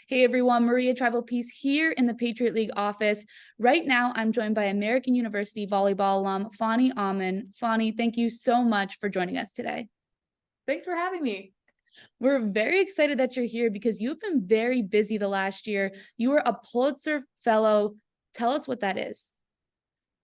Hey everyone, Maria Tribal Peace here in the Patriot League office. Right now, I'm joined by American University volleyball alum Fanny Ahman. Fanny, thank you so much for joining us today. Thanks for having me. We're very excited that you're here because you've been very busy the last year. You were a Pulitzer Fellow. Tell us what that is.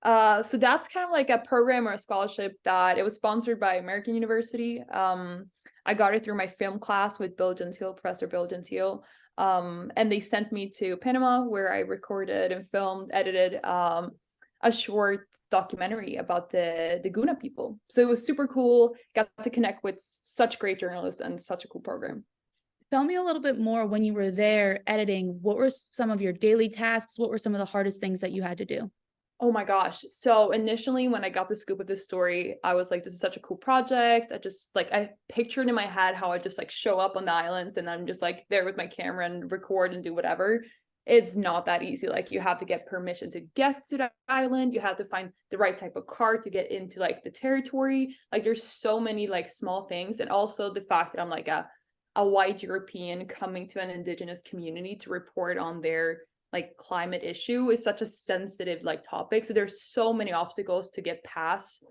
So that's kind of like a program or a scholarship that it was sponsored by American University. I got it through my film class with Professor Bill Gentile. And they sent me to Panama where I recorded and filmed, edited a short documentary about the Guna people. So it was super cool. Got to connect with such great journalists and such a cool program. Tell me a little bit more when you were there editing. What were some of your daily tasks? What were some of the hardest things that you had to do? Oh my gosh. So initially when I got the scoop of this story, I was like, this is such a cool project. I pictured in my head how I just like show up on the islands and I'm just like there with my camera and record and do whatever. It's not that easy. Like you have to get permission to get to the island. You have to find the right type of car to get into like the territory. Like there's so many like small things. And also the fact that I'm like a white European coming to an indigenous community to report on their like climate issue is such a sensitive like topic. So there's so many obstacles to get past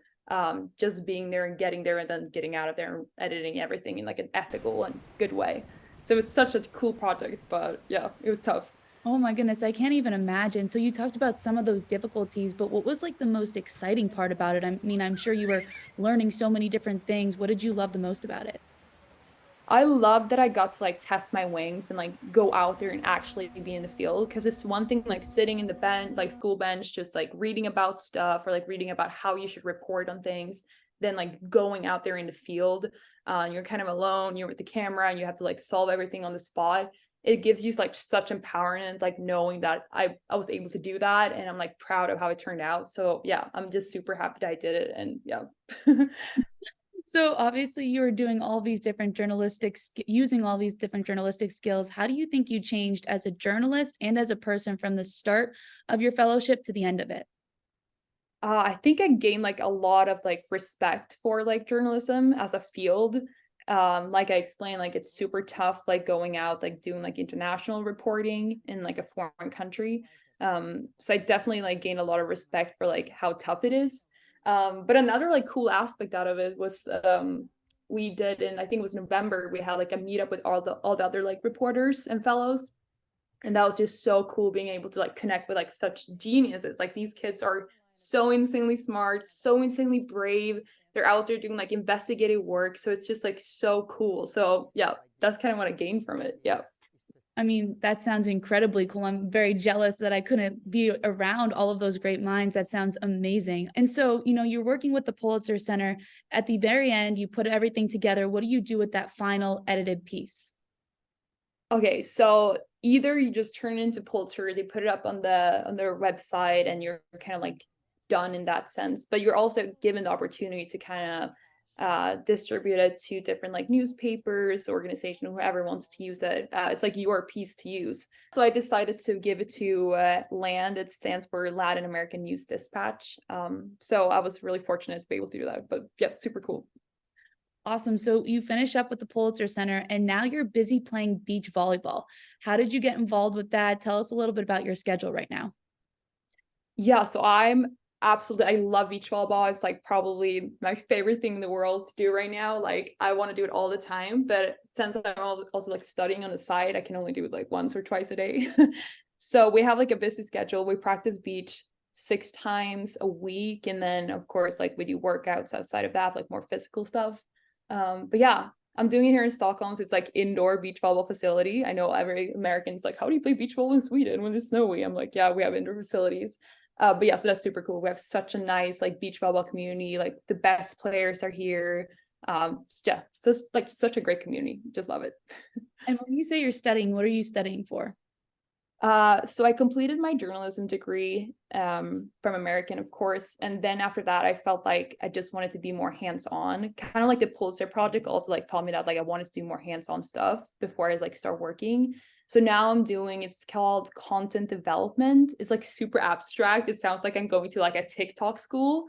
just being there and getting there and then getting out of there and editing everything in like an ethical and good way. So it's such a cool project, but yeah, it was tough. Oh my goodness, I can't even imagine. So you talked about some of those difficulties, but what was like the most exciting part about it? I mean, I'm sure you were learning so many different things. What did you love the most about it? I love that I got to like test my wings and like go out there and actually be in the field, because it's one thing like sitting in the bench, like school bench, just like reading about stuff or like reading about how you should report on things, then like going out there in the field. You're kind of alone, you're with the camera and you have to like solve everything on the spot. It gives you like such empowerment, like knowing that I was able to do that, and I'm like proud of how it turned out. So yeah, I'm just super happy that I did it. And yeah. So obviously you were doing all these different using all these different journalistic skills. How do you think you changed as a journalist and as a person from the start of your fellowship to the end of it? I think I gained like a lot of like respect for like journalism as a field. Like I explained, like it's super tough, like going out, like doing like international reporting in like a foreign country. So I definitely like gained a lot of respect for like how tough it is. But another like cool aspect out of it was we did in, I think it was November, we had like a meetup with all the other like reporters and fellows. And that was just so cool being able to like connect with like such geniuses. Like these kids are so insanely smart, so insanely brave. They're out there doing like investigative work. So it's just like so cool. So yeah, that's kind of what I gained from it. Yeah. I mean, that sounds incredibly cool. I'm very jealous that I couldn't be around all of those great minds. That sounds amazing. And so, you're working with the Pulitzer Center. At the very end, you put everything together. What do you do with that final edited piece? Okay, so either you just turn it into Pulitzer, they put it up on their website, and you're kind of like done in that sense. But you're also given the opportunity to kind of distribute it to different like newspapers, organization, whoever wants to use it. It's like your piece to use. So I decided to give it to LAND. It stands for Latin American News Dispatch. So I was really fortunate to be able to do that. But yeah, super cool. Awesome. So you finish up with the Pulitzer Center and now you're busy playing beach volleyball. How did you get involved with that? Tell us a little bit about your schedule right now. Yeah, so I love beach volleyball. It's like probably my favorite thing in the world to do right now. Like I want to do it all the time, but since I'm also like studying on the side, I can only do it like once or twice a day. So we have like a busy schedule. We practice beach 6 times a week, and then of course like we do workouts outside of that, like more physical stuff. But yeah, I'm doing it here in Stockholm, so it's like indoor beach volleyball facility. I know every American's like, how do you play beach volleyball in Sweden when it's snowy? I'm like, yeah, we have indoor facilities. But yeah, so that's super cool. We have such a nice like beach volleyball community. Like the best players are here. Yeah, it's just like such a great community. Just love it. And when you say you're studying, what are you studying for? So I completed my journalism degree from American, of course. And then after that, I felt like I just wanted to be more hands-on. Kind of like the Pulitzer Project also like taught me that like I wanted to do more hands-on stuff before I like start working. So now it's called content development. It's like super abstract. It sounds like I'm going to like a TikTok school,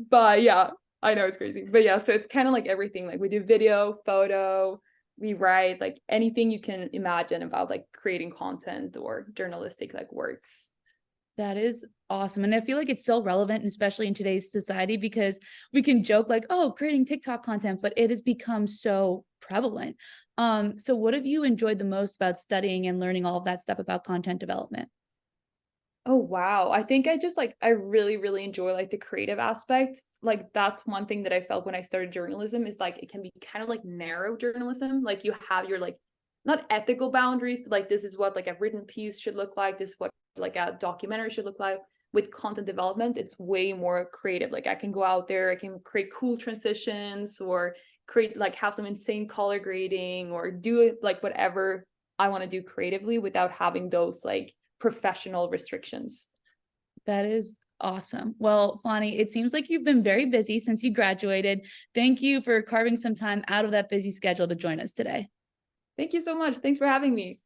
but yeah, I know it's crazy. But yeah, so it's kind of like everything. Like we do video, photo, rewrite, like anything you can imagine about like creating content or journalistic like works. That is awesome. And I feel like it's so relevant, and especially in today's society, because we can joke like, oh, creating TikTok content, but it has become so prevalent. So what have you enjoyed the most about studying and learning all of that stuff about content development? Oh, wow. I think I just like I really, really enjoy like the creative aspect. Like that's one thing that I felt when I started journalism is like it can be kind of like narrow journalism. Like you have your like not ethical boundaries, but like this is what like a written piece should look like. This is what like a documentary should look like. With content development, it's way more creative. Like I can go out there, I can create cool transitions or create like have some insane color grading or do it like whatever I want to do creatively without having those like professional restrictions. That is awesome. Well, Fanny, it seems like you've been very busy since you graduated. Thank you for carving some time out of that busy schedule to join us today. Thank you so much. Thanks for having me.